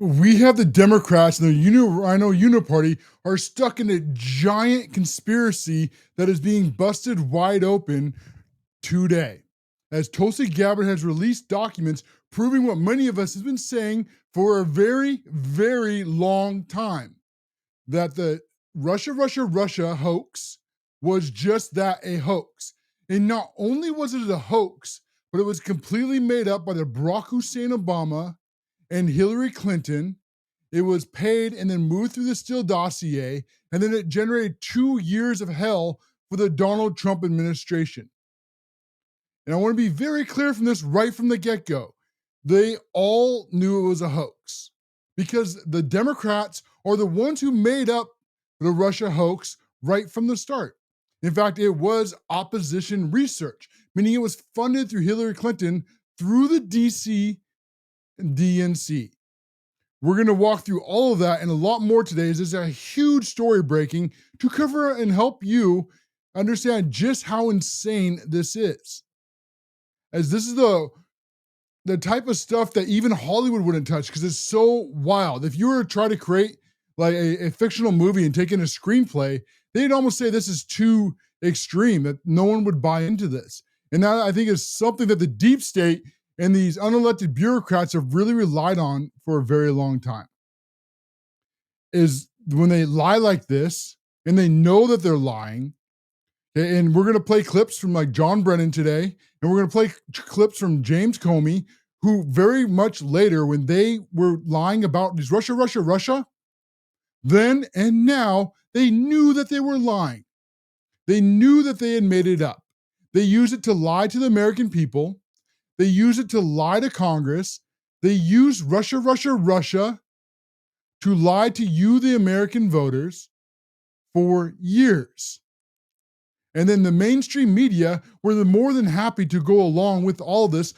We have the Democrats and the Rhino Uniparty are stuck in a giant conspiracy that is being busted wide open today, as Tulsi Gabbard has released documents proving what many of us have been saying for a very, very long time, that the Russia hoax was just that, a hoax. And not only was it a hoax, but it was completely made up by the Barack Hussein Obama and Hillary Clinton. It was paid and then moved through the Steele dossier, and then it generated 2 years of hell for the Donald Trump administration. And I want to be very clear from this right from the get-go. They all knew it was a hoax because the Democrats are the ones who made up the Russia hoax right from the start. In fact, it was opposition research, meaning it was funded through Hillary Clinton through the DC DNC. We're going to walk through all of that and a lot more today, as there's a huge story breaking to cover and help you understand just how insane this is. As this is the type of stuff that even Hollywood wouldn't touch because it's so wild. If you were to try to create like a fictional movie and take in a screenplay, they'd almost say this is too extreme, that no one would buy into this. And that, I think, is something that the deep state and these unelected bureaucrats have really relied on for a very long time. Is when they lie like this and they know that they're lying. Okay, and we're going to play clips from like John Brennan today, and we're going to play clips from James Comey, who very much later, when they were lying about these Russia, then and now, they knew that they were lying. They knew that they had made it up. They used it to lie to the American people. They use it to lie to Congress. They use Russia to lie to you, the American voters, for years. And then the mainstream media were more than happy to go along with all this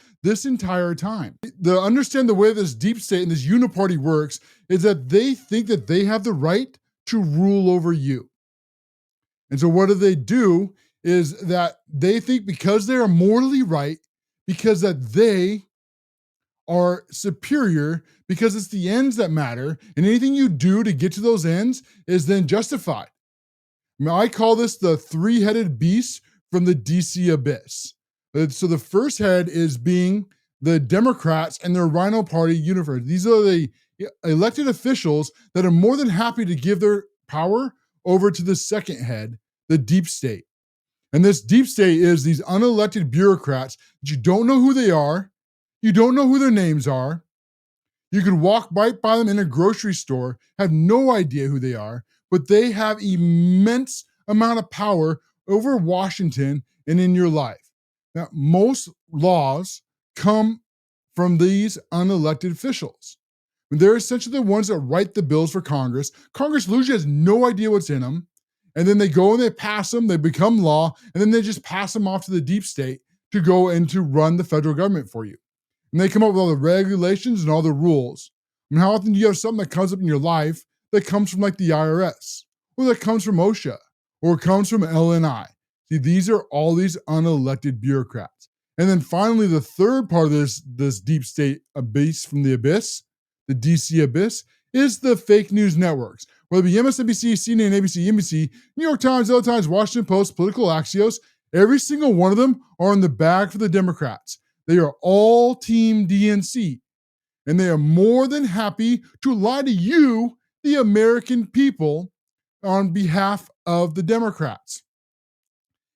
entire time. To understand the way this deep state and this uniparty works is that they think that they have the right to rule over you. And so what do is that they think because they are morally right, because that they are superior, because it's the ends that matter, and anything you do to get to those ends is then justified. I call this the three-headed beast from the DC abyss. So the first head is being the Democrats and their Rhino Party universe. These are the elected officials that are more than happy to give their power over to the second head, the deep state. And this deep state is these unelected bureaucrats that you don't know who they are. You don't know who their names are. You could walk right by them in a grocery store, have no idea who they are, but they have immense amount of power over Washington and in your life. Now, most laws come from these unelected officials. They're essentially the ones that write the bills for Congress. Congress usually has no idea what's in them. And then they go and they pass them, they become law, and then they just pass them off to the deep state to go and to run the federal government for you. And they come up with all the regulations and all the rules. And how often do you have something that comes up in your life that comes from like the IRS, or that comes from OSHA, or comes from LNI? See, these are all these unelected bureaucrats. And then finally, the third part of this deep state abyss from the abyss, the DC abyss, is the fake news networks. Whether it be MSNBC, CNN, ABC, NBC, New York Times, LA Times, Washington Post, Political Axios, every single one of them are in the bag for the Democrats. They are all Team DNC. And they are more than happy to lie to you, the American people, on behalf of the Democrats.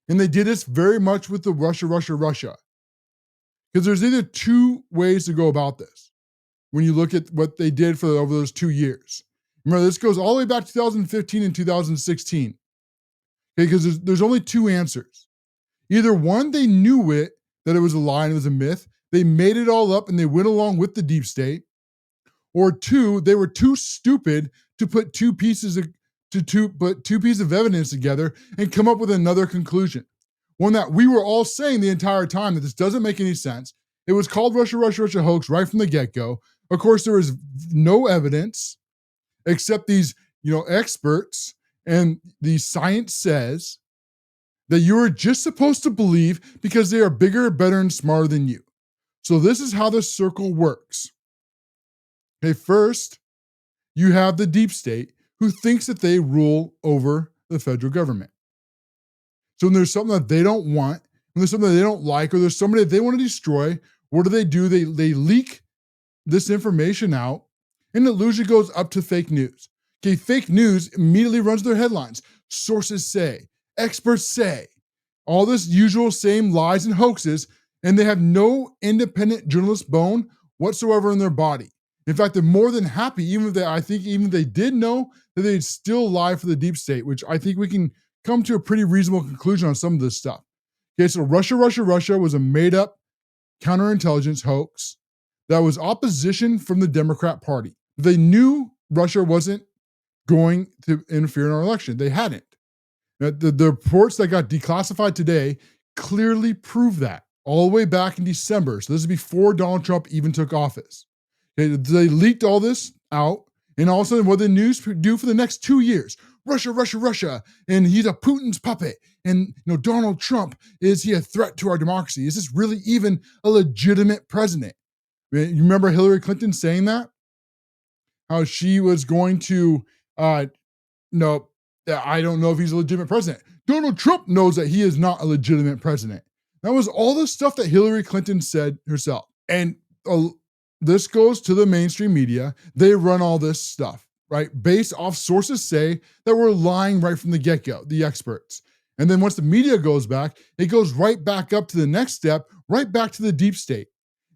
And they did this very much with the Russia. Because there's either two ways to go about this when you look at what they did for over those 2 years. Remember, this goes all the way back to 2015 and 2016. Okay, because there's only two answers. Either one, they knew that it was a lie and it was a myth. They made it all up and they went along with the deep state. Or two, they were too stupid to put two pieces of evidence together and come up with another conclusion. One that we were all saying the entire time that this doesn't make any sense. It was called Russia hoax right from the get-go. Of course, there was no evidence except these, experts, and the science says that you are just supposed to believe because they are bigger, better, and smarter than you. So this is how the circle works. Okay, first, you have the deep state who thinks that they rule over the federal government. So when there's something that they don't want, when there's something that they don't like, or there's somebody that they want to destroy, what do? They leak this information out, and it usually goes up to fake news. Okay, fake news immediately runs their headlines. Sources say, experts say, all this usual same lies and hoaxes, and they have no independent journalist bone whatsoever in their body. In fact, they're more than happy, even if they did know, that they'd still lie for the deep state, which I think we can come to a pretty reasonable conclusion on some of this stuff. Okay, so Russia was a made up counterintelligence hoax that was opposition from the Democrat Party. They knew Russia wasn't going to interfere in our election. They hadn't. The reports that got declassified today clearly prove that all the way back in December. So this is before Donald Trump even took office. Okay, they leaked all this out, and all of a sudden, what did the news do for the next 2 years? Russia, and he's a Putin's puppet. And Donald Trump, is he a threat to our democracy? Is this really even a legitimate president? You remember Hillary Clinton saying that? How she was going to, no, I don't know if he's a legitimate president. Donald Trump knows that he is not a legitimate president. That was all the stuff that Hillary Clinton said herself. And this goes to the mainstream media. They run all this stuff, right? Based off sources say that we're lying right from the get-go, the experts. And then once the media goes back, it goes right back up to the next step, right back to the deep state.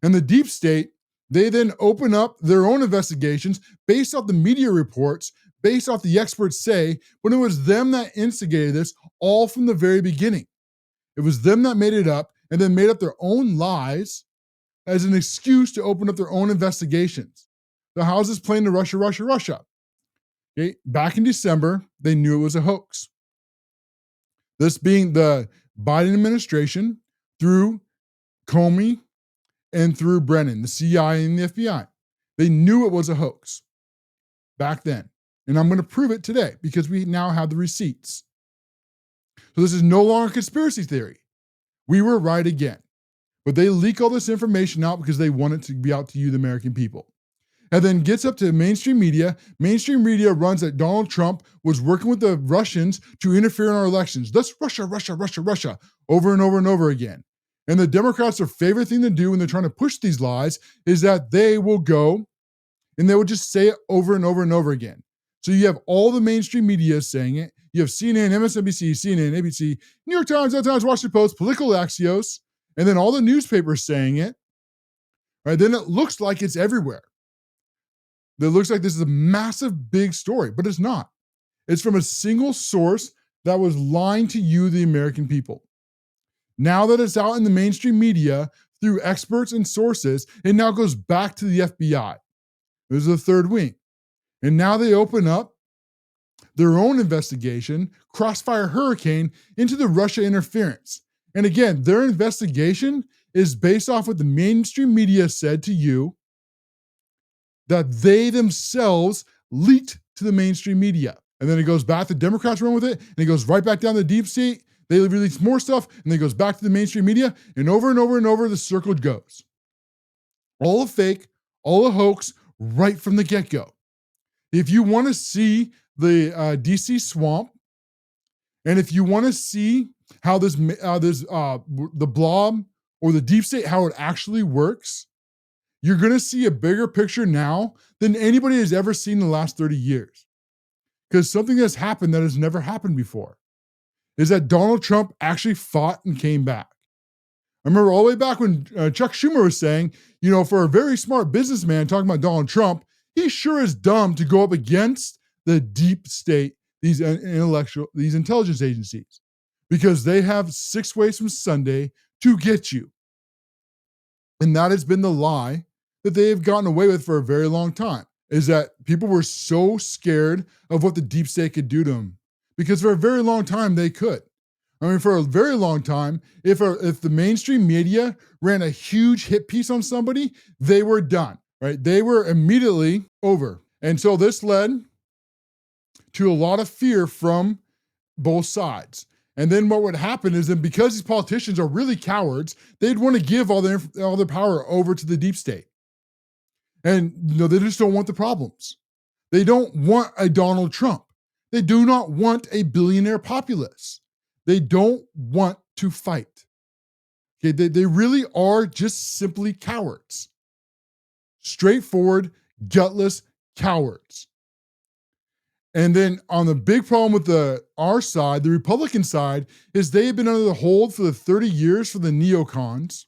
And the deep state, they then open up their own investigations based off the media reports, based off the experts say, when it was them that instigated this all from the very beginning. It was them that made it up and then made up their own lies as an excuse to open up their own investigations. So how is this playing to Russia? Okay, back in December, they knew it was a hoax. This being the Biden administration through Comey and through Brennan, the CIA and the FBI. They knew it was a hoax back then. And I'm going to prove it today because we now have the receipts. So this is no longer a conspiracy theory. We were right again. But they leak all this information out because they want it to be out to you, the American people. And then gets up to mainstream media. Mainstream media runs that Donald Trump was working with the Russians to interfere in our elections. That's Russia, over and over and over again. And the Democrats, their favorite thing to do when they're trying to push these lies is that they will go and they will just say it over and over and over again. So you have all the mainstream media saying it. You have CNN, MSNBC, CNN, ABC, New York Times, Washington Post, Political Axios, and then all the newspapers saying it. Right? Then it looks like it's everywhere. It looks like this is a massive, big story, but it's not. It's from a single source that was lying to you, the American people. Now that it's out in the mainstream media through experts and sources, it now goes back to the FBI. There's the third wing. And now they open up their own investigation, Crossfire Hurricane, into the Russia interference. And again, their investigation is based off what the mainstream media said to you that they themselves leaked to the mainstream media. And then it goes back, the Democrats run with it, and it goes right back down the deep state. They release more stuff, and then it goes back to the mainstream media, and over, the circle goes. All a fake, all a hoax, right from the get-go. If you want to see the DC swamp, and if you want to see how the blob or the deep state, how it actually works, you're going to see a bigger picture now than anybody has ever seen in the last 30 years. Because something that's happened that has never happened before is that Donald Trump actually fought and came back. I remember all the way back when Chuck Schumer was saying, for a very smart businessman talking about Donald Trump, he sure is dumb to go up against the deep state, these intelligence agencies, because they have 6 ways from Sunday to get you. And that has been the lie that they have gotten away with for a very long time, is that people were so scared of what the deep state could do to them. Because for a very long time, they could. I mean, for a very long time, if the mainstream media ran a huge hit piece on somebody, they were done, right? They were immediately over. And so this led to a lot of fear from both sides. And then what would happen is that because these politicians are really cowards, they'd want to give all their power over to the deep state. And they just don't want the problems. They don't want a Donald Trump. They do not want a billionaire populace. They don't want to fight. Okay, they really are just simply cowards. Straightforward, gutless cowards. And then on the big problem with our side, the Republican side, is they have been under the hold for the 30 years for the neocons,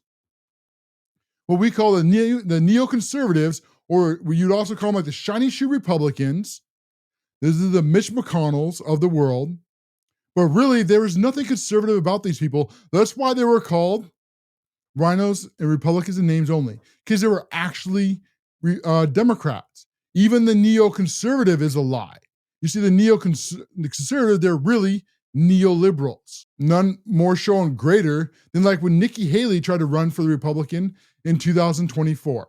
what we call the neoconservatives, or you'd also call them like the shiny shoe Republicans. This is the Mitch McConnells of the world. But really, there was nothing conservative about these people. That's why they were called rhinos and Republicans in names only, because they were actually Democrats. Even the neoconservative is a lie. You see, the neoconservative, they're really neoliberals. None more shown greater than like when Nikki Haley tried to run for the Republican in 2024.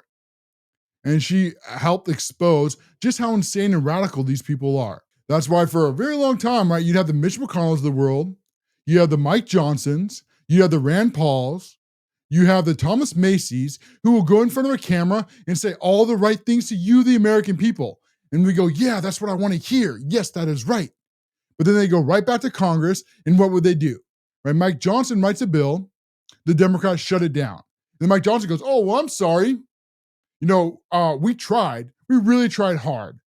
And she helped expose just how insane and radical these people are. That's why for a very long time, right, you'd have the Mitch McConnells of the world, you have the Mike Johnsons, you have the Rand Pauls, you have the Thomas Macy's, who will go in front of a camera and say all the right things to you, the American people. And we go, yeah, that's what I want to hear. Yes, that is right. But then they go right back to Congress, and what would they do? Right? Mike Johnson writes a bill, the Democrats shut it down. And then Mike Johnson goes, oh, well, I'm sorry. We tried. We really tried hard.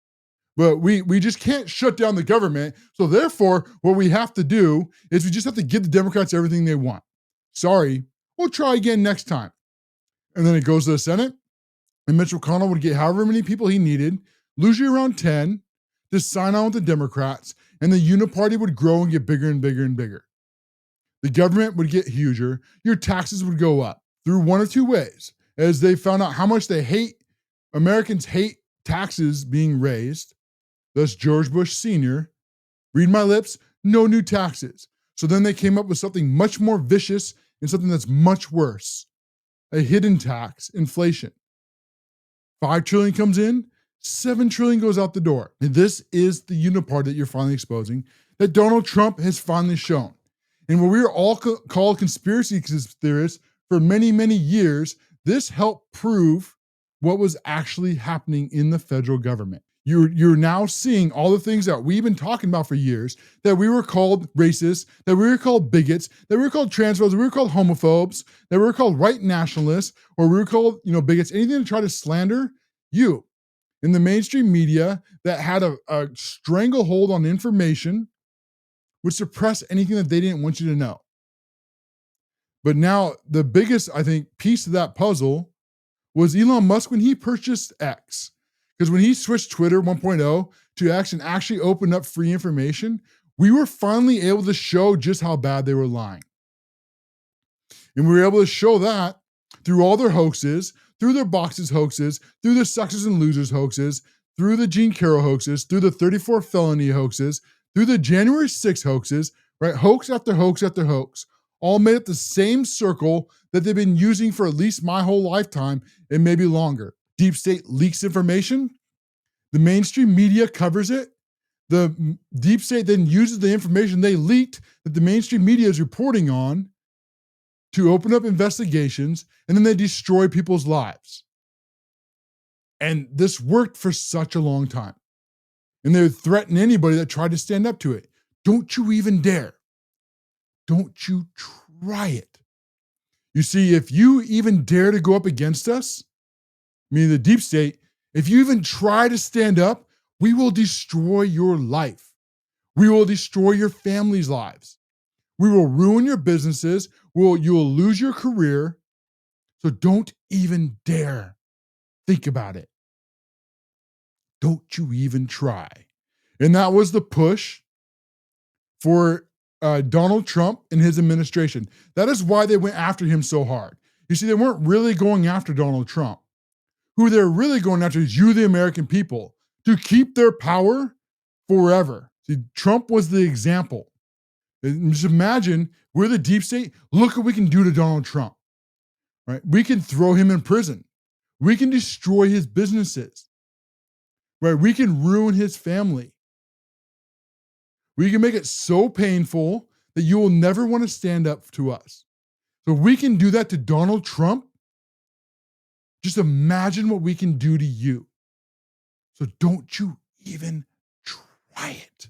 But we just can't shut down the government. So therefore, what we have to do is we just have to give the Democrats everything they want. Sorry, we'll try again next time. And then it goes to the Senate, and Mitch McConnell would get however many people he needed, lose you around 10, to sign on with the Democrats, and the uniparty would grow and get bigger and bigger and bigger. The government would get huger. Your taxes would go up through one of two ways, as they found out how much Americans hate taxes being raised. Thus, George Bush Sr., read my lips, no new taxes. So then they came up with something much more vicious and something that's much worse, a hidden tax, inflation. $5 trillion comes in, $7 trillion goes out the door. And this is the uniparty that you're finally exposing, that Donald Trump has finally shown. And what we are all called conspiracy theorists for many, many years, this helped prove what was actually happening in the federal government. You're now seeing all the things that we've been talking about for years, that we were called racist, that we were called bigots, that we were called transphobes, that we were called homophobes, that we were called right nationalists, or we were called, bigots, anything to try to slander you in the mainstream media that had a stranglehold on information, would suppress anything that they didn't want you to know. But now the biggest, I think, piece of that puzzle was Elon Musk when he purchased X. Because when he switched Twitter 1.0 to X and actually opened up free information, we were finally able to show just how bad they were lying. And we were able to show that through all their hoaxes, through their boxes hoaxes, through the suckers and losers hoaxes, through the Gene Carroll hoaxes, through the 34 felony hoaxes, through the January 6th hoaxes, right? Hoax after hoax after hoax, all made up the same circle that they've been using for at least my whole lifetime and maybe longer. Deep state leaks information. The mainstream media covers it. The deep state then uses the information they leaked that the mainstream media is reporting on to open up investigations, and then they destroy people's lives. And this worked for such a long time. And they would threaten anybody that tried to stand up to it. Don't you even dare. Don't you try it. You see, if you even dare to go up against us, meaning the deep state, if you even try to stand up, we will destroy your life. We will destroy your family's lives. We will ruin your businesses. You will lose your career. So don't even dare think about it. Don't you even try. And that was the push for Donald Trump and his administration. That is why they went after him so hard. You see, they weren't really going after Donald Trump. Who they're really going after is you, the American people, to keep their power forever. See, Trump was the example. And just imagine, we're the deep state. Look what we can do to Donald Trump. Right? We can throw him in prison. We can destroy his businesses. Right? We can ruin his family. We can make it so painful that you will never want to stand up to us. So we can do that to Donald Trump. Just imagine what we can do to you. So don't you even try it.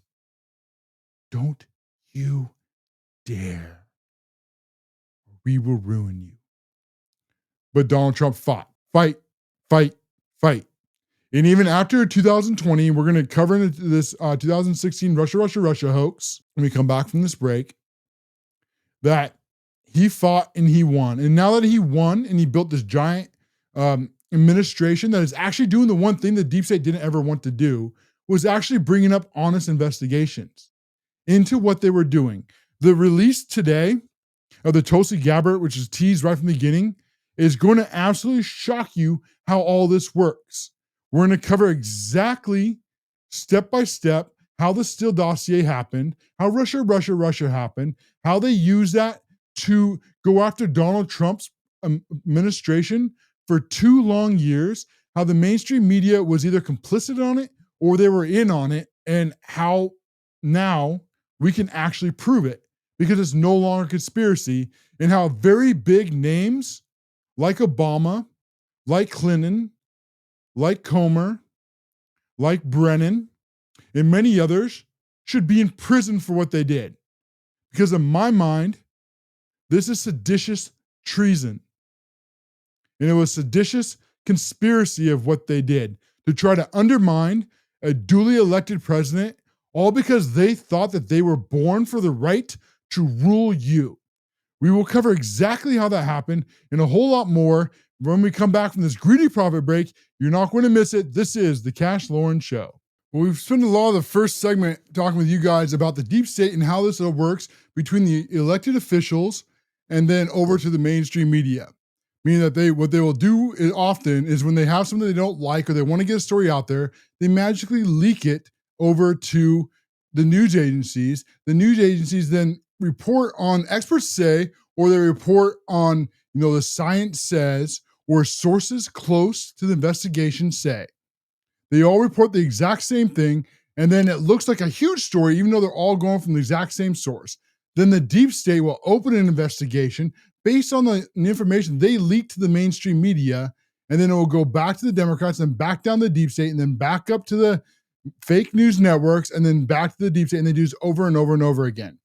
Don't you dare. We will ruin you. But Donald Trump fought, fight. And even after 2020, we're going to cover this 2016 Russia hoax when we come back from this break, that he fought and he won. And now that he won and he built this giant administration that is actually doing the one thing the deep state didn't ever want to do, was actually bringing up honest investigations into what they were doing. The release today of the Tulsi Gabbard, which is teased right from the beginning, is going to absolutely shock you how all this works. We're going to cover exactly, step by step, how the Steele dossier happened, how Russia happened, how they use that to go after Donald Trump's administration for 2 long years, how the mainstream media was either complicit on it or they were in on it, and how now we can actually prove it because it's no longer a conspiracy, and how very big names like Obama, like Clinton, like Comer, like Brennan, and many others should be in prison for what they did. Because in my mind, this is seditious treason. And it was seditious conspiracy of what they did to try to undermine a duly elected president, all because they thought that they were born for the right to rule you. We will cover exactly how that happened and a whole lot more when we come back from this greedy profit break. You're not going to miss it. This is the CASHLOREN Show. Well, we've spent a lot of the first segment talking with you guys about the deep state and how this all works between the elected officials and then over to the mainstream media. Meaning that what they will do often is when they have something they don't like or they want to get a story out there, they magically leak it over to the news agencies. The news agencies then report on experts say, or they report on, the science says, or sources close to the investigation say. They all report the exact same thing, and then it looks like a huge story, even though they're all going from the exact same source. Then the deep state will open an investigation based on the information they leaked to the mainstream media, and then it will go back to the Democrats and back down the deep state and then back up to the fake news networks and then back to the deep state, and they do this over and over and over again.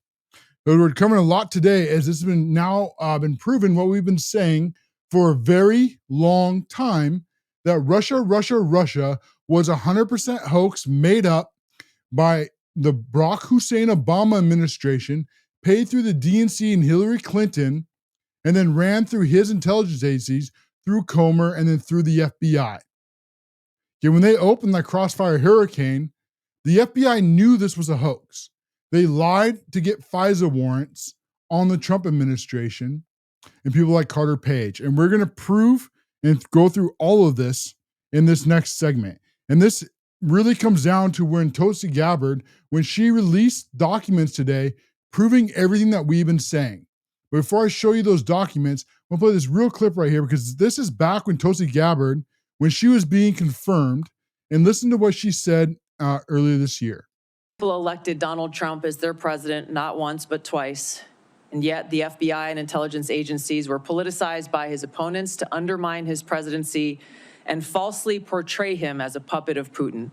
But we're covering a lot today as this has been now been proven what we've been saying for a very long time, that Russia was 100% hoax made up by the Barack Hussein Obama administration, paid through the DNC and Hillary Clinton, and then ran through his intelligence agencies, through Comer, and then through the FBI. Okay, when they opened that Crossfire Hurricane, the FBI knew this was a hoax. They lied to get FISA warrants on the Trump administration and people like Carter Page. And we're going to prove and go through all of this in this next segment. And this really comes down to when Tulsi Gabbard, when she released documents today, proving everything that we've been saying. But before I show you those documents, I'm going to play this real clip right here, because this is back when Tulsi Gabbard, when she was being confirmed, and listen to what she said earlier this year. People elected Donald Trump as their president not once but twice, and yet the FBI and intelligence agencies were politicized by his opponents to undermine his presidency and falsely portray him as a puppet of Putin.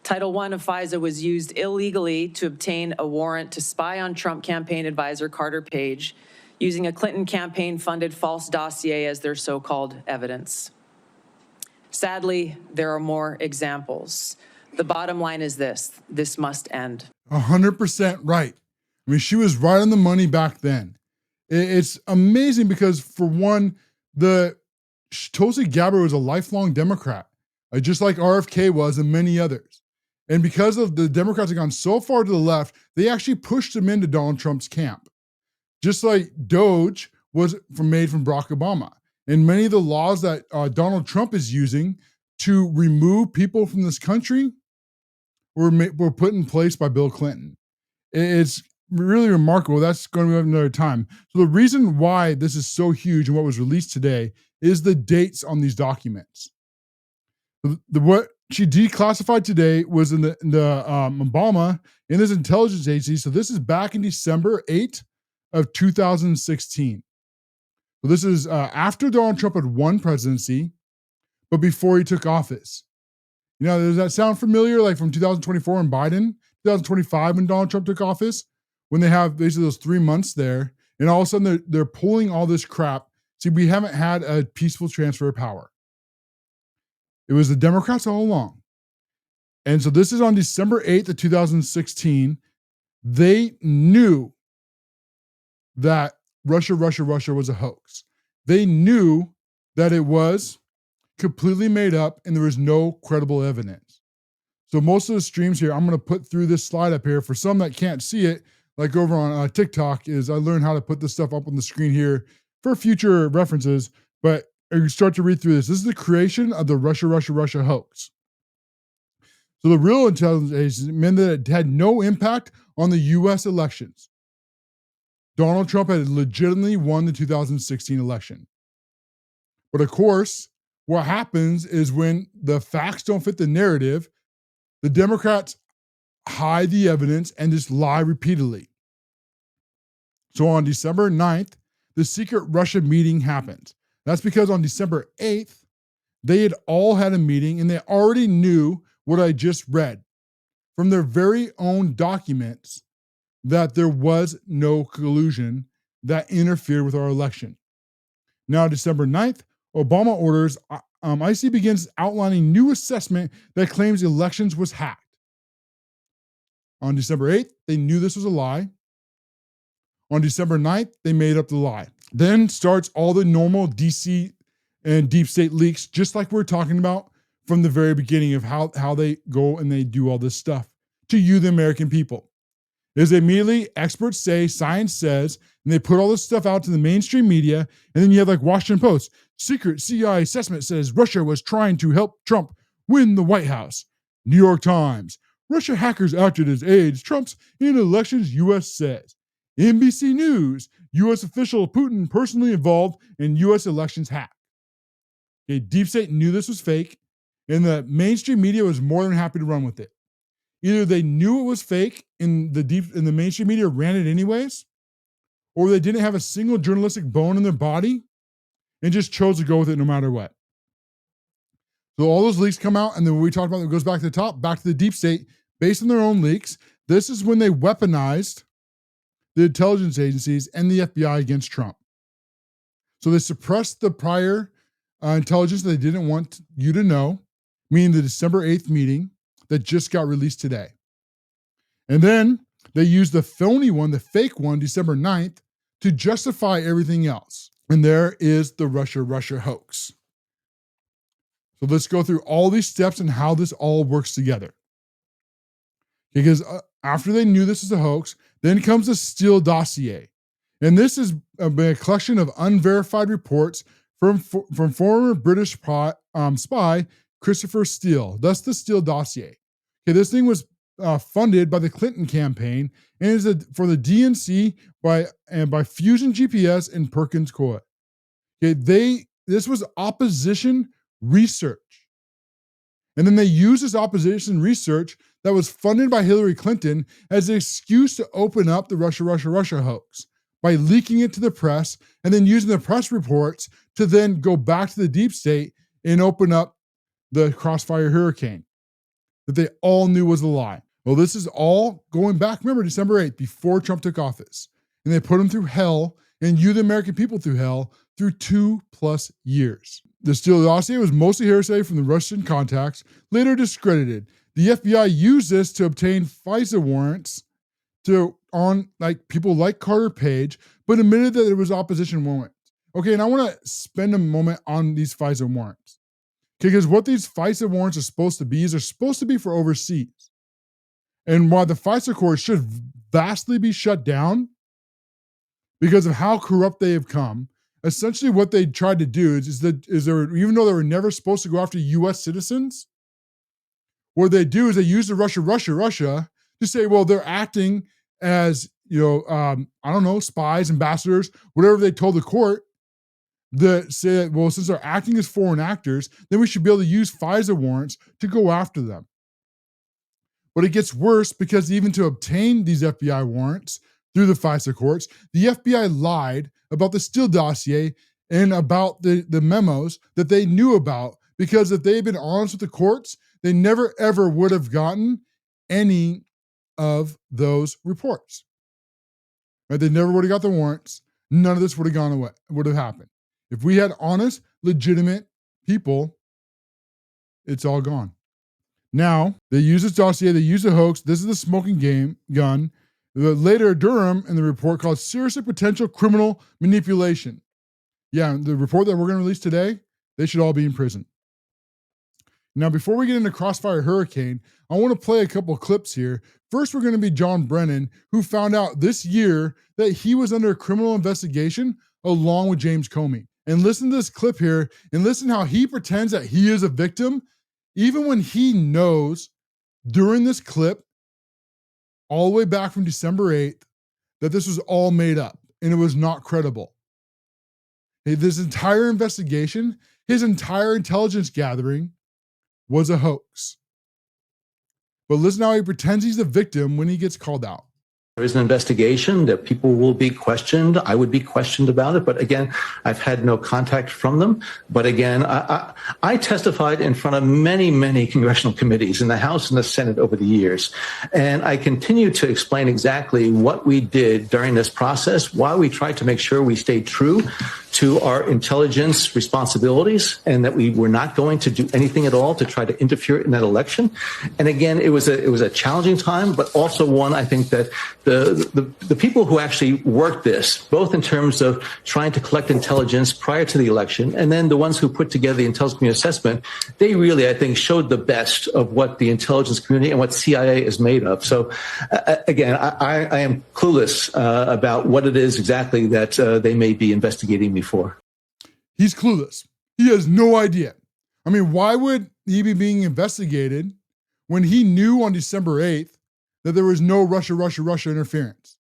Title I of FISA was used illegally to obtain a warrant to spy on Trump campaign advisor Carter Page, using a Clinton campaign-funded false dossier as their so-called evidence. Sadly, there are more examples. The bottom line is this must end. 100% right. I mean, she was right on the money back then. It's amazing because, for one, Tulsi Gabbard was a lifelong Democrat, just like RFK was and many others. And because of the Democrats had gone so far to the left, they actually pushed them into Donald Trump's camp. Just like DOJ was made from Barack Obama. And many of the laws that Donald Trump is using to remove people from this country were put in place by Bill Clinton. It's really remarkable. That's going to be another time. So the reason why this is so huge and what was released today is the dates on these documents. What she declassified today was in the Obama in his intelligence agency. So this is back in December 8th of 2016. So this is after Donald Trump had won presidency, but before he took office. Does that sound familiar? Like from 2024 and Biden, 2025 when Donald Trump took office, when they have basically those 3 months there, and all of a sudden they're pulling all this crap. See, we haven't had a peaceful transfer of power. It was the Democrats all along. And so this is on December 8th of 2016. They knew that Russia was a hoax. They knew that it was completely made up and there was no credible evidence. So most of the streams here, I'm going to put through this slide up here. For some that can't see it, like over on TikTok, is I learned how to put this stuff up on the screen here for future references. But you start to read through this. This is the creation of the Russia hoax. So the real intelligence agencies meant that it had no impact on the U.S. elections. Donald Trump had legitimately won the 2016 election. But of course, what happens is when the facts don't fit the narrative, the Democrats hide the evidence and just lie repeatedly. So on December 9th, the secret Russia meeting happened. That's because on December 8th, they had all had a meeting and they already knew what I just read from their very own documents that there was no collusion that interfered with our election. Now, December 9th, Obama orders IC begins outlining new assessment that claims elections was hacked. On December 8th, they knew this was a lie. On December 9th, they made up the lie. Then starts all the normal DC and deep state leaks, just like we're talking about from the very beginning of how they go and they do all this stuff to you, the American people. Is immediately experts say, science says, and they put all this stuff out to the mainstream media, and then you have like Washington Post, secret CIA assessment says Russia was trying to help Trump win the White House. New York Times, Russia hackers acted as aides Trump's in elections, U.S. says. NBC News, U.S. official Putin personally involved in U.S. elections hack. Okay, Deep State knew this was fake, and the mainstream media was more than happy to run with it. Either they knew it was fake and the mainstream media ran it anyways, or they didn't have a single journalistic bone in their body and just chose to go with it no matter what. So all those leaks come out, and then when we talked about it goes back to the top, back to the deep state, based on their own leaks. This is when they weaponized the intelligence agencies and the FBI against Trump. So they suppressed the prior intelligence that they didn't want you to know, meaning the December 8th meeting that just got released today. And then they used the phony one, the fake one, December 9th, to justify everything else. And there is the Russia hoax. So let's go through all these steps and how this all works together. Because after they knew this was a hoax, then comes the Steele dossier. And this is a collection of unverified reports from former British spy Christopher Steele. That's the Steele dossier. Okay, this thing was funded by the Clinton campaign and is for the DNC by Fusion GPS and Perkins Coie. Okay, this was opposition research. And then they used this opposition research that was funded by Hillary Clinton as an excuse to open up the Russia hoax by leaking it to the press and then using the press reports to then go back to the deep state and open up the Crossfire Hurricane that they all knew was a lie. Well, this is all going back, remember, December 8th, before Trump took office. And they put him through hell, and you, the American people, through hell through 2+ years. The Steele dossier was mostly hearsay from the Russian contacts, later discredited. The FBI used this to obtain FISA warrants on people like Carter Page, but admitted that there was opposition warrants. Okay, and I want to spend a moment on these FISA warrants. Okay, because what these FISA warrants are supposed to be is they're supposed to be for overseas. And while the FISA court should vastly be shut down because of how corrupt they have come, essentially what they tried to do is even though they were never supposed to go after U.S. citizens, what they do is they use the Russia to say, well, they're acting as, spies, ambassadors, whatever they told the court, that say, well, since they're acting as foreign actors, then we should be able to use FISA warrants to go after them. But it gets worse because even to obtain these FBI warrants through the FISA courts, the FBI lied about the Steele dossier and about the memos that they knew about, because if they had been honest with the courts, they never ever would have gotten any of those reports. Right? They never would have got the warrants. None of this would have gone away, would have happened. If we had honest, legitimate people, it's all gone. Now, they use this dossier, they use a hoax. This is the smoking gun. Later, Durham in the report called seriously potential criminal manipulation. Yeah, the report that we're going to release today, they should all be in prison. Now, before we get into Crossfire Hurricane, I want to play a couple clips here. First, we're going to be John Brennan, who found out this year that he was under a criminal investigation along with James Comey. And listen to this clip here, and listen how he pretends that he is a victim, even when he knows during this clip, all the way back from December 8th, that this was all made up and it was not credible. This entire investigation, his entire intelligence gathering was a hoax. But listen how he pretends he's a victim when he gets called out. There is an investigation that people will be questioned. I would be questioned about it. But again, I've had no contact from them. But again, I testified in front of many, many congressional committees in the House and the Senate over the years. And I continue to explain exactly what we did during this process, why we tried to make sure we stayed true to our intelligence responsibilities and that we were not going to do anything at all to try to interfere in that election. And again, it was a challenging time, but also one I think that the people who actually worked this, both in terms of trying to collect intelligence prior to the election, and then the ones who put together the intelligence community assessment, they really, I think, showed the best of what the intelligence community and what CIA is made of. So again, I am clueless about what it is exactly that they may be investigating me for. He's clueless. He has no idea. I mean, why would he be being investigated when he knew on December 8th that there was no Russia interference?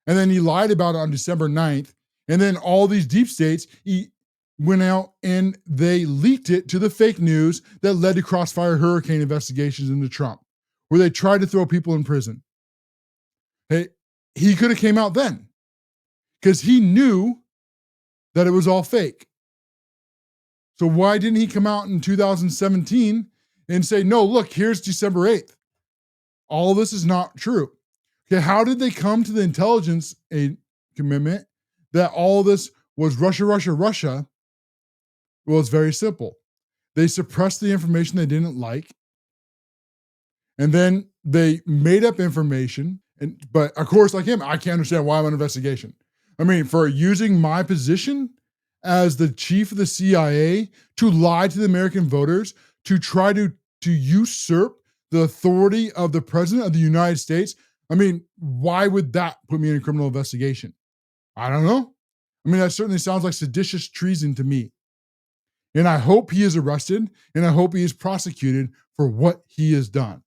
And then he lied about it on December 9th. And then all these deep states, he went out and they leaked it to the fake news that led to Crossfire Hurricane investigations into Trump, where they tried to throw people in prison. Hey, he could have came out then because he knew that it was all fake. So why didn't he come out in 2017 and say, no, look, here's December 8th. All this is not true. Okay, how did they come to the intelligence commitment that all this was Russia? Well, it's very simple. They suppressed the information they didn't like, and then they made up information. But of course, like him, I can't understand why I'm on investigation. I mean, for using my position as the chief of the CIA to lie to the American voters, to try to usurp the authority of the president of the United States. I mean, why would that put me in a criminal investigation? I don't know. I mean, that certainly sounds like seditious treason to me. And I hope he is arrested, and I hope he is prosecuted for what he has done.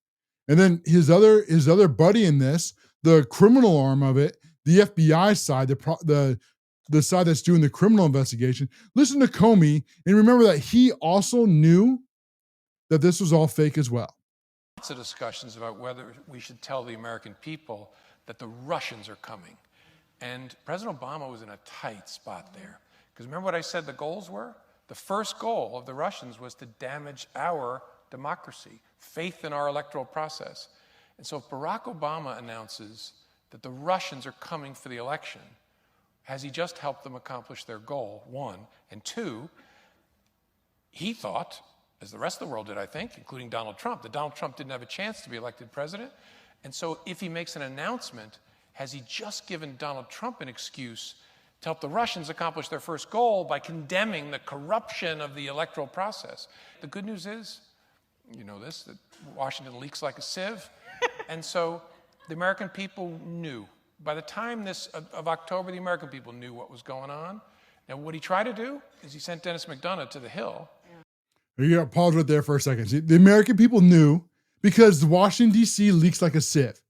And then his other buddy in this, the criminal arm of it, the FBI side, the side that's doing the criminal investigation, listen to Comey and remember that he also knew that this was all fake as well. Lots of discussions about whether we should tell the American people that the Russians are coming. And President Obama was in a tight spot there. Because remember what I said the goals were? The first goal of the Russians was to damage our democracy, faith in our electoral process. And so if Barack Obama announces that the Russians are coming for the election, has he just helped them accomplish their goal, one? And two, he thought, as the rest of the world did, I think, including Donald Trump, that Donald Trump didn't have a chance to be elected president. And so if he makes an announcement, has he just given Donald Trump an excuse to help the Russians accomplish their first goal by condemning the corruption of the electoral process? The good news is, you know this, that Washington leaks like a sieve. And so the American people knew. By the time of October, the American people knew what was going on. And what he tried to do is he sent Dennis McDonough to the Hill. You got to pause right there for a second. See, the American people knew because Washington, D.C. leaks like a sieve.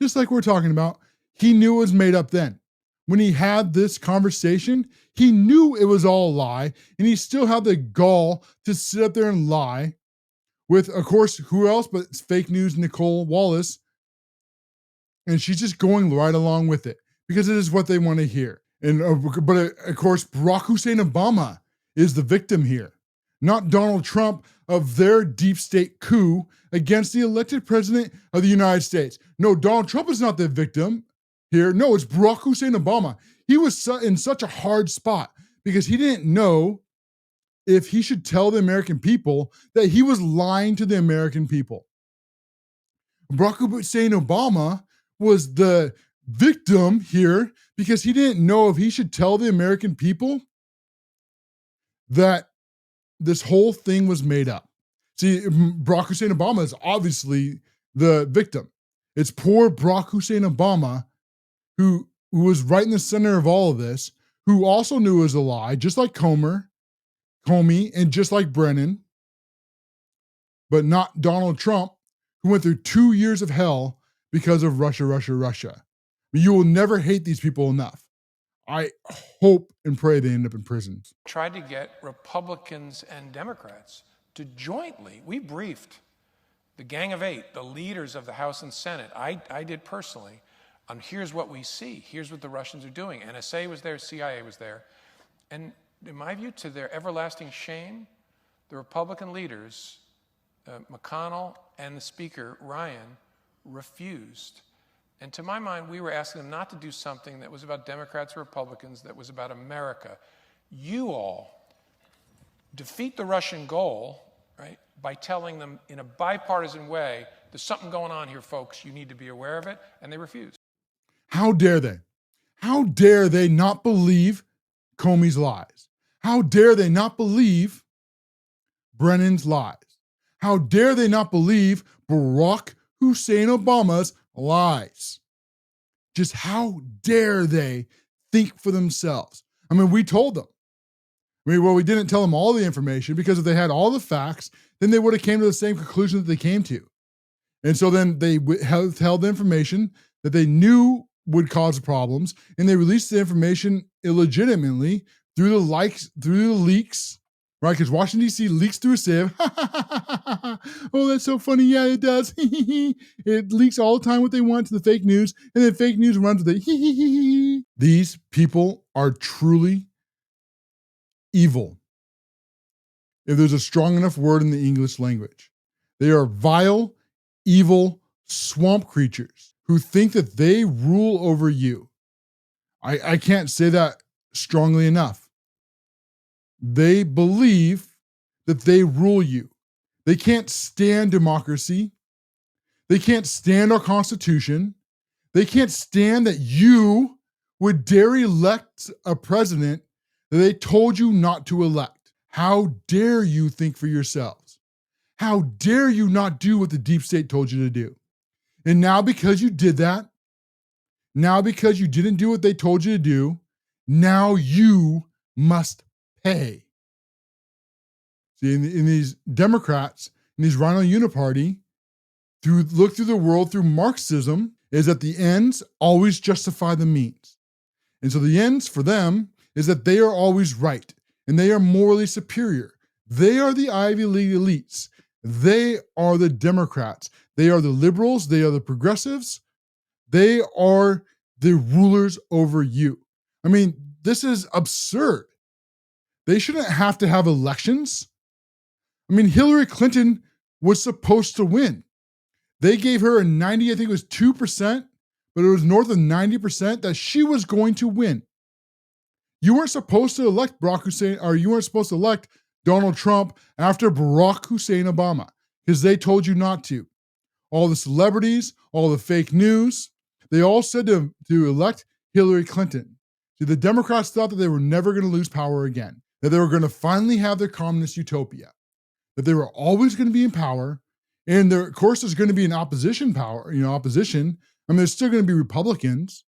Just like we're talking about, he knew it was made up then. When he had this conversation, he knew it was all a lie, and he still had the gall to sit up there and lie with, of course, who else but fake news Nicole Wallace. And she's just going right along with it because it is what they want to hear. But of course, Barack Hussein Obama is the victim here, not Donald Trump of their deep state coup against the elected president of the United States. No, Donald Trump is not the victim here. No, it's Barack Hussein Obama. He was in such a hard spot because he didn't know if he should tell the American people that he was lying to the American people. Barack Hussein Obama was the victim here because he didn't know if he should tell the American people that this whole thing was made up. See, Barack Hussein Obama is obviously the victim. It's poor Barack Hussein Obama who was right in the center of all of this, who also knew it was a lie, just like Comey, and just like Brennan, but not Donald Trump, who went through 2 years of hell because of Russia. You will never hate these people enough. I hope and pray they end up in prison. Tried to get Republicans and Democrats to jointly, we briefed the Gang of Eight, the leaders of the House and Senate. I did personally, on here's what we see, here's what the Russians are doing. NSA was there, CIA was there. And in my view, to their everlasting shame, the Republican leaders, McConnell and the Speaker, Ryan, refused. And to my mind, we were asking them not to do something that was about Democrats or Republicans, that was about America. You all defeat the Russian goal, right, by telling them in a bipartisan way, there's something going on here, folks, you need to be aware of it, and they refused. How dare they? How dare they not believe Comey's lies? How dare they not believe Brennan's lies? How dare they not believe Barack Hussein Obama's lies? Just how dare they think for themselves? I mean, we told them. We didn't tell them all the information because if they had all the facts, then they would have came to the same conclusion that they came to. And so then they held the information that they knew would cause problems, and they released the information illegitimately through the leaks, right? Because Washington, D.C. leaks through a sieve. Oh, that's so funny. Yeah, it does. It leaks all the time what they want to the fake news, and then fake news runs with it. These people are truly evil, if there's a strong enough word in the English language. They are vile, evil swamp creatures who think that they rule over you. I can't say that strongly enough. They believe that they rule you. They can't stand democracy. They can't stand our Constitution. They can't stand that you would dare elect a president that they told you not to elect. How dare you think for yourselves? How dare you not do what the deep state told you to do? And now because you did that, now because you didn't do what they told you to do, now you must pay. See, in these Democrats, in these Rhino Uniparty, look through the world through Marxism, is that the ends always justify the means. And so the ends for them is that they are always right and they are morally superior. They are the Ivy League elites. They are the Democrats. They are the liberals. They are the progressives. They are the rulers over you. I mean, this is absurd. They shouldn't have to have elections. I mean, Hillary Clinton was supposed to win. They gave her a 90, I think it was 2%, but it was north of 90% that she was going to win. You weren't supposed to elect Barack Hussein, or you weren't supposed to elect Donald Trump after Barack Hussein Obama, because they told you not to. All the celebrities, all the fake news, they all said to elect Hillary Clinton. See, the Democrats thought that they were never going to lose power again, that they were going to finally have their communist utopia, that they were always going to be in power, and there, of course, there's going to be an opposition. I mean, there's still going to be Republicans,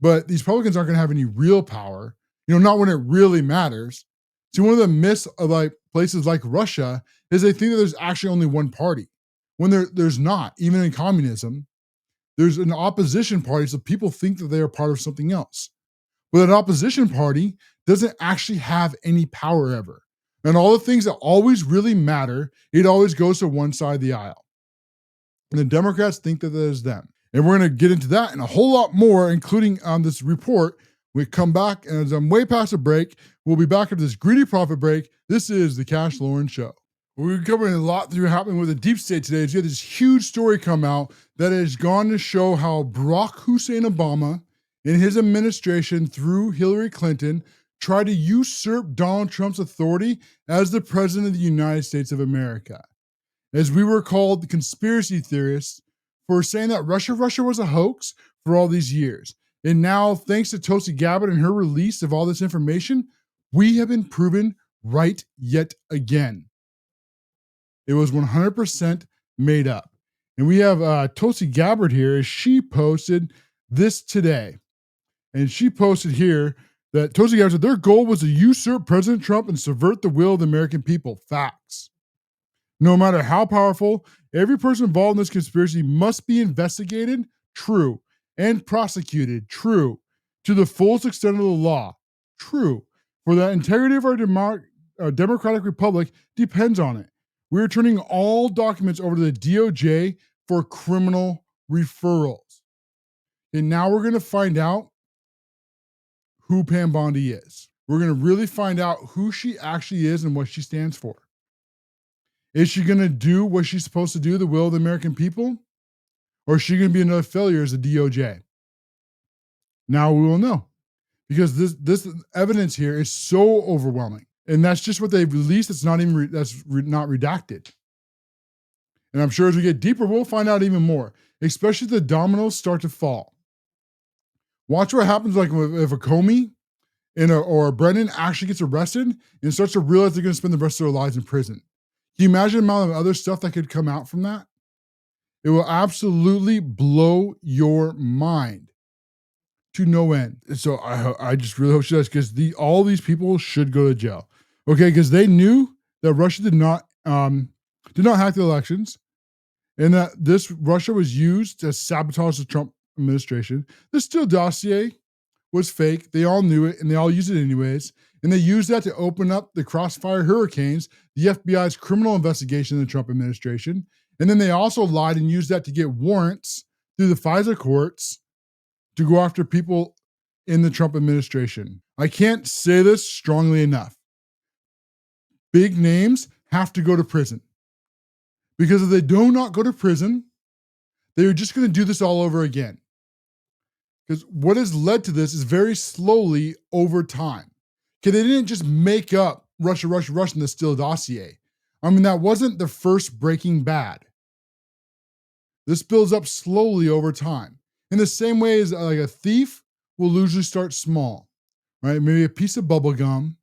but these Republicans aren't going to have any real power, not when it really matters. See, one of the myths of places like Russia is they think that there's actually only one party, when there's not. Even in communism, there's an opposition party, so people think that they are part of something else. But an opposition party doesn't actually have any power ever. And all the things that always really matter, it always goes to one side of the aisle. And the Democrats think that is them. And we're going to get into that and a whole lot more, including on this report, We come back, and as I'm way past a break, we'll be back after this greedy profit break. This is the CASHLOREN Show. We're covering a lot through happening with the deep state today. You had this huge story come out that has gone to show how Barack Hussein Obama and his administration through Hillary Clinton tried to usurp Donald Trump's authority as the president of the United States of America. As we were called the conspiracy theorists for saying that Russia was a hoax for all these years. And now, thanks to Tulsi Gabbard and her release of all this information, we have been proven right yet again. It was 100% made up. And we have Tulsi Gabbard here as she posted this today. And she posted here that Tulsi Gabbard said their goal was to usurp President Trump and subvert the will of the American people. Facts. No matter how powerful, every person involved in this conspiracy must be investigated, true, and prosecuted, true, to the fullest extent of the law, true, for the integrity of our democratic republic depends on it. We are turning all documents over to the DOJ for criminal referrals. And now we're going to find out who Pam Bondi is. We're going to really find out who she actually is and what she stands for. Is she going to do what she's supposed to do, the will of the American people? Or is she going to be another failure as a DOJ? Now we will know. Because this evidence here is so overwhelming. And that's just what they've released. It's not even, not redacted. And I'm sure as we get deeper, we'll find out even more. Especially if the dominoes start to fall. Watch what happens like if a Comey or a Brennan actually gets arrested and starts to realize they're going to spend the rest of their lives in prison. Can you imagine the amount of other stuff that could come out from that? It will absolutely blow your mind to no end. And so I just really hope she does, because all these people should go to jail. Okay, because they knew that Russia did not hack the elections, and that this Russia was used to sabotage the Trump administration. The Steele dossier was fake. They all knew it, and they all used it anyways. And they used that to open up the Crossfire Hurricanes, the FBI's criminal investigation in the Trump administration. And then they also lied and used that to get warrants through the FISA courts to go after people in the Trump administration. I can't say this strongly enough. Big names have to go to prison. Because if they do not go to prison, they're just going to do this all over again. Because what has led to this is very slowly over time. Okay, they didn't just make up Russia in the Steele dossier. I mean, that wasn't the first Breaking Bad. This builds up slowly over time. In the same way as like a thief will usually start small, right? Maybe a piece of bubble gum,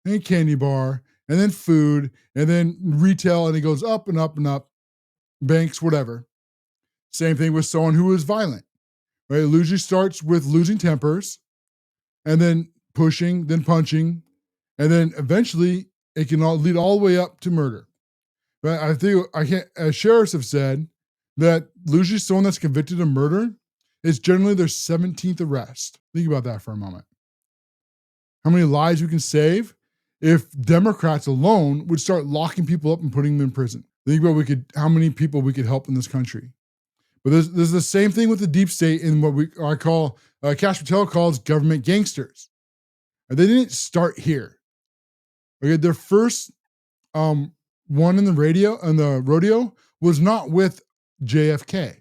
and a candy bar, and then food, and then retail, and it goes up and up and up, banks, whatever. Same thing with someone who is violent, right? It usually starts with losing tempers, and then pushing, then punching, and then eventually it can all lead all the way up to murder. But I think sheriffs have said that usually someone that's convicted of murder is generally their 17th arrest. Think about that for a moment. How many lives we can save if Democrats alone would start locking people up and putting them in prison. Think about how many people we could help in this country. But there's the same thing with the deep state in what I call, Cash Patel calls government gangsters. They didn't start here. Okay, their first one in the rodeo was not with JFK,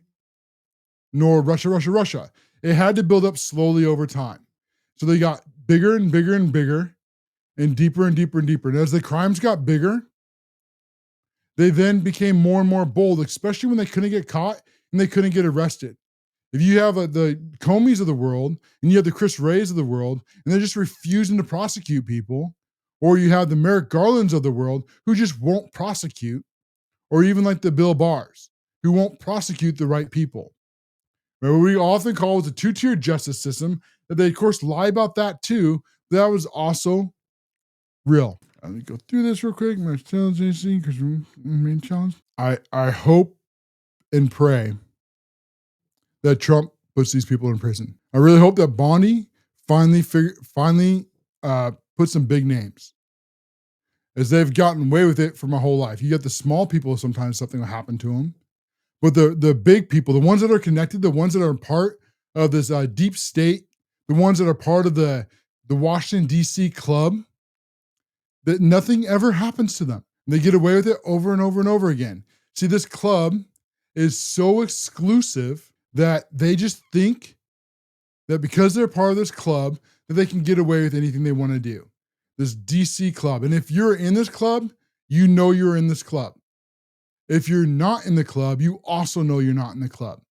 nor Russia. It had to build up slowly over time. So they got bigger and bigger and bigger, and deeper and deeper and deeper. And as the crimes got bigger, they then became more and more bold, especially when they couldn't get caught and they couldn't get arrested. If you have the Comeys of the world and you have the Chris Wrays of the world, and they're just refusing to prosecute people, or you have the Merrick Garlands of the world who just won't prosecute, or even like the Bill Barrs who won't prosecute the right people. Right? What we often call the two-tier justice system, that they of course lie about that too, but that was also real. Let me go through this real quick. My challenge, because main challenge. I hope and pray that Trump puts these people in prison. I really hope that Bondi finally put some big names, as they've gotten away with it for my whole life. You get the small people, sometimes something will happen to them, but the big people, the ones that are connected, the ones that are part of this deep state the ones that are part of the Washington, D.C. club, that nothing ever happens to them. They get away with it over and over and over again. See, this club is so exclusive that they just think that because they're part of this club, that they can get away with anything they want to do. This DC club. And if you're in this club, you know you're in this club. If you're not in the club, you also know you're not in the club.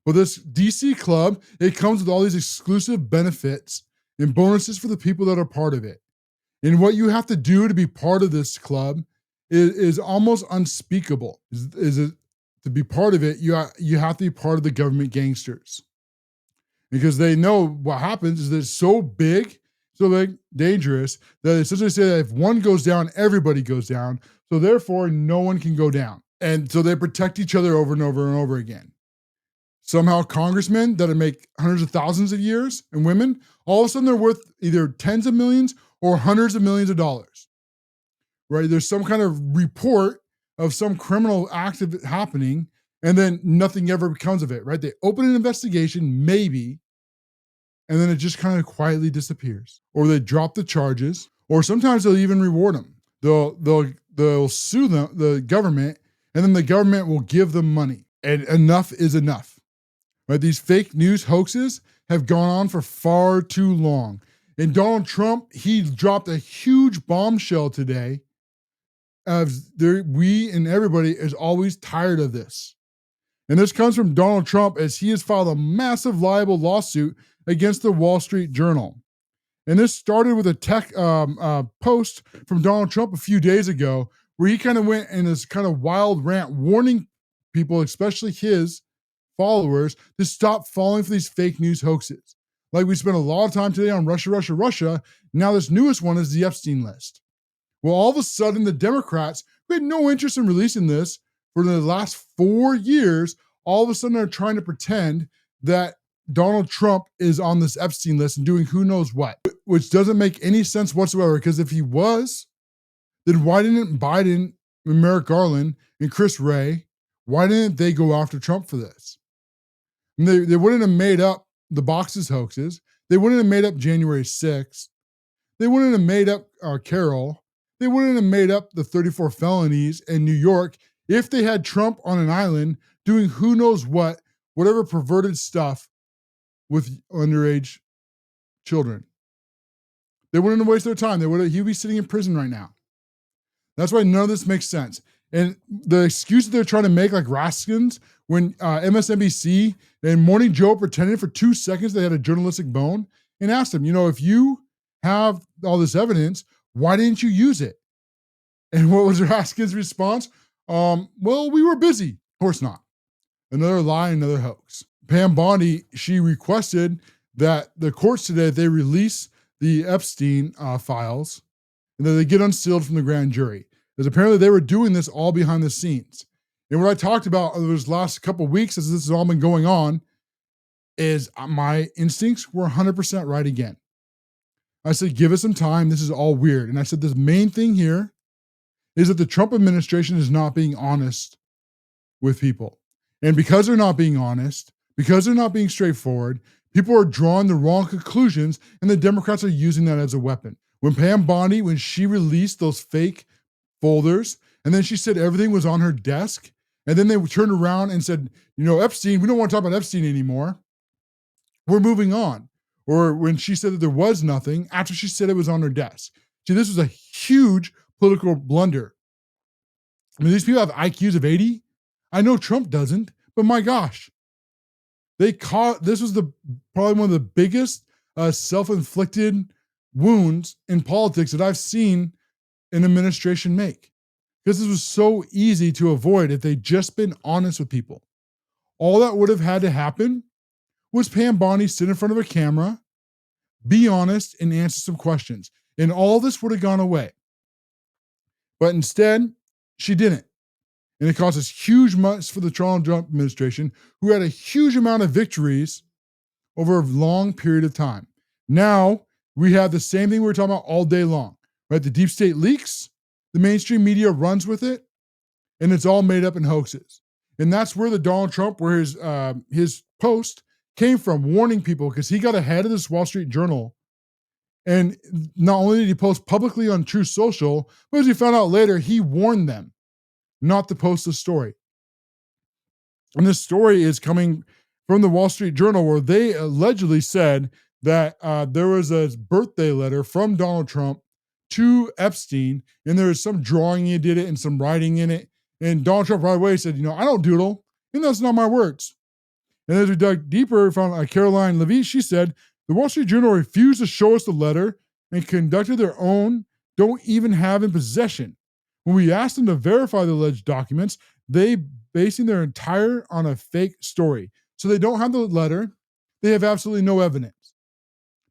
Well, this DC club, it comes with all these exclusive benefits and bonuses for the people that are part of it. And what you have to do to be part of this club is almost unspeakable. To be part of it, you have to be part of the government gangsters. Because they know what happens is that it's so big, dangerous, that they essentially say that if one goes down, everybody goes down. So therefore, no one can go down. And so they protect each other over and over and over again. Somehow congressmen that make hundreds of thousands of years and women, all of a sudden they're worth either tens of millions or hundreds of millions of dollars, right? There's some kind of report of some criminal act happening, and then nothing ever comes of it, right? They open an investigation, maybe, and then it just kind of quietly disappears. Or they drop the charges, or sometimes they'll even reward them. They'll sue them, the government, and then the government will give them money. And enough is enough, right? These fake news hoaxes have gone on for far too long. And Donald Trump, he dropped a huge bombshell today. We and everybody is always tired of this. And this comes from Donald Trump as he has filed a massive libel lawsuit against the Wall Street Journal. And this started with a post from Donald Trump a few days ago where he kind of went in this kind of wild rant warning people, especially his followers, to stop falling for these fake news hoaxes. Like we spent a lot of time today on Russia, Russia, Russia. Now this newest one is the Epstein list. Well, all of a sudden, the Democrats, who had no interest in releasing this for the last 4 years, all of a sudden are trying to pretend that Donald Trump is on this Epstein list and doing who knows what, which doesn't make any sense whatsoever. Because if he was, then why didn't Biden and Merrick Garland and Chris Wray, why didn't they go after Trump for this? And they wouldn't have made up the boxes hoaxes. They wouldn't have made up January 6th. They wouldn't have made up Carol. They wouldn't have made up the 34 felonies in New York if they had Trump on an island doing who knows what, whatever perverted stuff with underage children. They wouldn't have wasted their time. He'd be sitting in prison right now. That's why none of this makes sense. And the excuse that they're trying to make, like Raskins, when MSNBC and Morning Joe pretended for 2 seconds they had a journalistic bone and asked them, if you have all this evidence, why didn't you use it? And what was Raskins' response? Well, we were busy. Of course not. Another lie, another hoax. Pam Bondi, she requested that the courts today, they release the Epstein files and that they get unsealed from the grand jury. Because apparently they were doing this all behind the scenes. And what I talked about over those last couple of weeks as this has all been going on is my instincts were 100% right again. I said, give us some time. This is all weird. And I said, this main thing here is that the Trump administration is not being honest with people. And because they're not being honest, because they're not being straightforward, people are drawing the wrong conclusions, and the Democrats are using that as a weapon. When Pam Bondi, when she released those fake folders, and then she said everything was on her desk, and then they turned around and said, Epstein, we don't want to talk about Epstein anymore. We're moving on. Or when she said that there was nothing after she said it was on her desk. See, this was a huge political blunder. I mean, these people have IQs of 80. I know Trump doesn't, but my gosh. This was probably one of the biggest self-inflicted wounds in politics that I've seen an administration make. Because this was so easy to avoid if they'd just been honest with people. All that would have had to happen was Pam Bondi sit in front of a camera, be honest, and answer some questions. And all this would have gone away. But instead, she didn't. And it caused us huge mess for the Trump administration, who had a huge amount of victories over a long period of time. Now, we have the same thing we were talking about all day long, right? The deep state leaks, the mainstream media runs with it, and it's all made up in hoaxes. And that's where the Donald Trump, where his post came from, warning people, because he got ahead of this Wall Street Journal. And not only did he post publicly on Truth Social, but as we found out later, he warned them not to post the story. And this story is coming from the Wall Street Journal, where they allegedly said that there was a birthday letter from Donald Trump to Epstein, and there was some drawing he did it and some writing in it. And Donald Trump right away said, I don't doodle, and that's not my words. And as we dug deeper, we found Caroline Levy. She said, the Wall Street Journal refused to show us the letter and conducted their own, don't even have in possession. When we asked them to verify the alleged documents, they basing their entire on a fake story. So they don't have the letter. They have absolutely no evidence.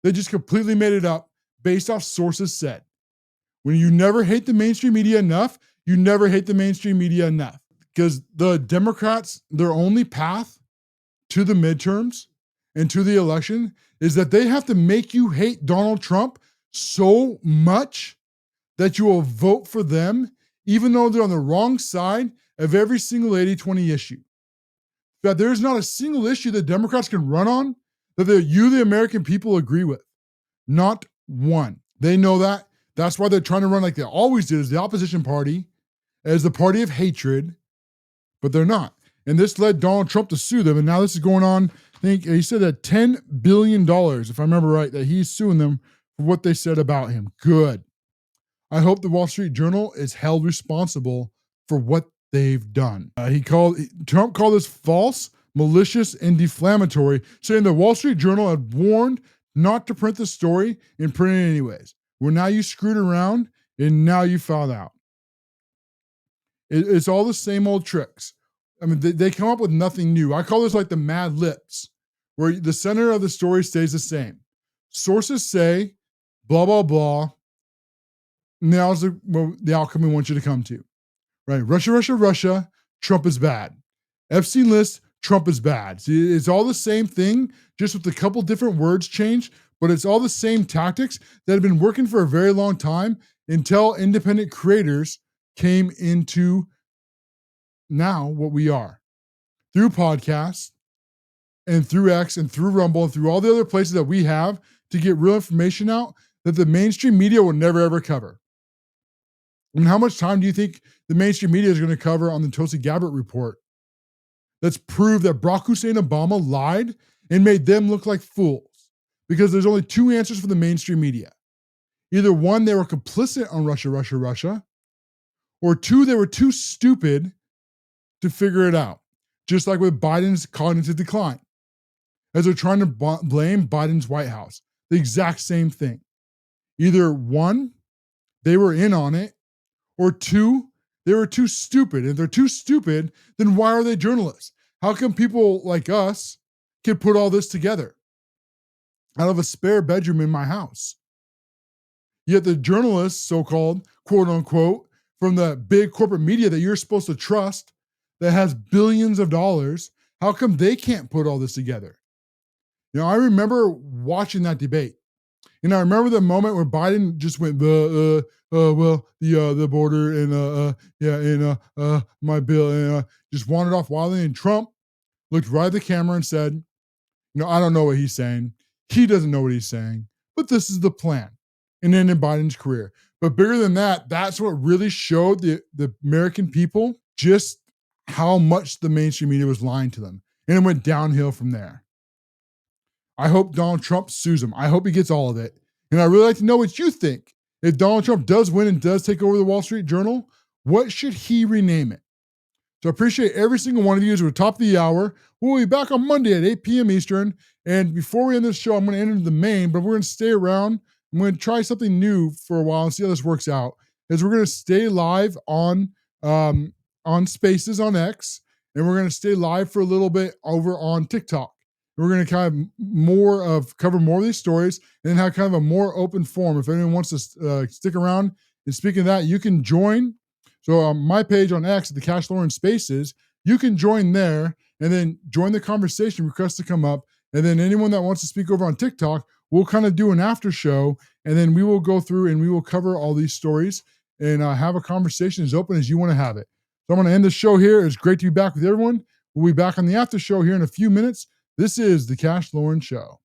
They just completely made it up based off sources said. When you never hate the mainstream media enough, you never hate the mainstream media enough. Because the Democrats, their only path to the midterms and to the election is that they have to make you hate Donald Trump so much that you will vote for them, even though they're on the wrong side of every single 80-20 issue. That there's not a single issue that Democrats can run on that the American people, agree with. Not one. They know that. That's why they're trying to run like they always did, as the opposition party, as the party of hatred, but they're not. And this led Donald Trump to sue them, and now this is going on. I think he said that $10 billion, if I remember right, that he's suing them for what they said about him. Good. I hope the Wall Street Journal is held responsible for what they've done. Trump called this false, malicious, and defamatory, saying the Wall Street Journal had warned not to print the story and print it anyways. Well, now you screwed around, and now you found out. It's all the same old tricks. I mean, they come up with nothing new. I call this like the Mad Libs, where the center of the story stays the same. Sources say, blah, blah, blah. Now's the outcome we want you to come to. Right? Russia, Russia, Russia, Trump is bad. Epstein list, Trump is bad. See, it's all the same thing, just with a couple different words changed, but it's all the same tactics that have been working for a very long time until independent creators came into now what we are. Through podcasts and through X and through Rumble and through all the other places that we have to get real information out that the mainstream media will never ever cover. I mean, how much time do you think the mainstream media is going to cover on the Tulsi Gabbard report that's proved that Barack Hussein Obama lied and made them look like fools? Because there's only two answers for the mainstream media. Either one, they were complicit on Russia, Russia, Russia, or two, they were too stupid to figure it out. Just like with Biden's cognitive decline, as they're trying to blame Biden's White House. The exact same thing. Either one, they were in on it, or two, they were too stupid. If they're too stupid, then why are they journalists? How come people like us can put all this together out of a spare bedroom in my house? Yet the journalists, so-called, quote unquote, from the big corporate media that you're supposed to trust, that has billions of dollars, how come they can't put all this together? I remember watching that debate. And I remember the moment where Biden just went, the border and my bill, and just wandered off wildly. And Trump looked right at the camera and said, I don't know what he's saying. He doesn't know what he's saying, but this is the plan. And then in Biden's career. But bigger than that, that's what really showed the American people just how much the mainstream media was lying to them. And it went downhill from there. I hope Donald Trump sues him. I hope he gets all of it. And I'd really like to know what you think. If Donald Trump does win and does take over the Wall Street Journal, what should he rename it? So I appreciate every single one of you. As we're top of the hour, we'll be back on Monday at 8 p.m. Eastern. And before we end this show, I'm going to enter the main, but we're going to stay around. I'm going to try something new for a while and see how this works out. Is we're going to stay live on Spaces on X, and we're going to stay live for a little bit over on TikTok. We're going to kind of cover more of these stories and then have kind of a more open forum. If anyone wants to stick around, and speaking of that, you can join. So on my page on X, the CASHLOREN Spaces, you can join there and then join the conversation, request to come up. And then anyone that wants to speak over on TikTok, we'll kind of do an after show, and then we will go through and we will cover all these stories and have a conversation as open as you want to have it. So I'm going to end the show here. It's great to be back with everyone. We'll be back on the after show here in a few minutes. This is the CASHLOREN Show.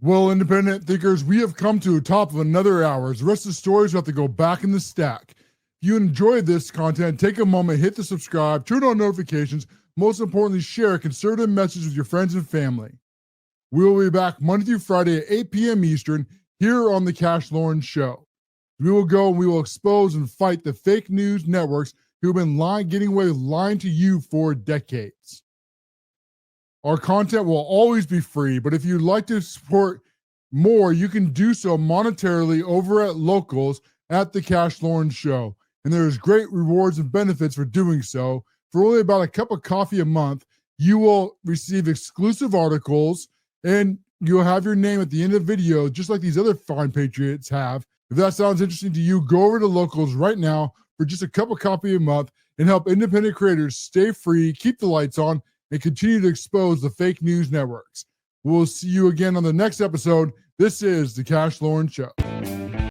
Well, independent thinkers, we have come to the top of another hour. The rest of the stories have to go back in the stack. If you enjoyed this content, take a moment, hit the subscribe, turn on notifications, most importantly, share a conservative message with your friends and family. We will be back Monday through Friday at 8 p.m. Eastern here on the CASHLOREN Show. We will go and we will expose and fight the fake news networks who have been getting away with lying to you for decades. Our content will always be free, but if you'd like to support more, you can do so monetarily over at locals at the CASHLOREN Show. And there's great rewards and benefits for doing so. For only about a cup of coffee a month, you will receive exclusive articles and you'll have your name at the end of the video, just like these other fine patriots have. If that sounds interesting to you, go over to locals right now for just a cup of coffee a month and help independent creators stay free, keep the lights on, and continue to expose the fake news networks. We'll see you again on the next episode. This is the CASHLOREN Show.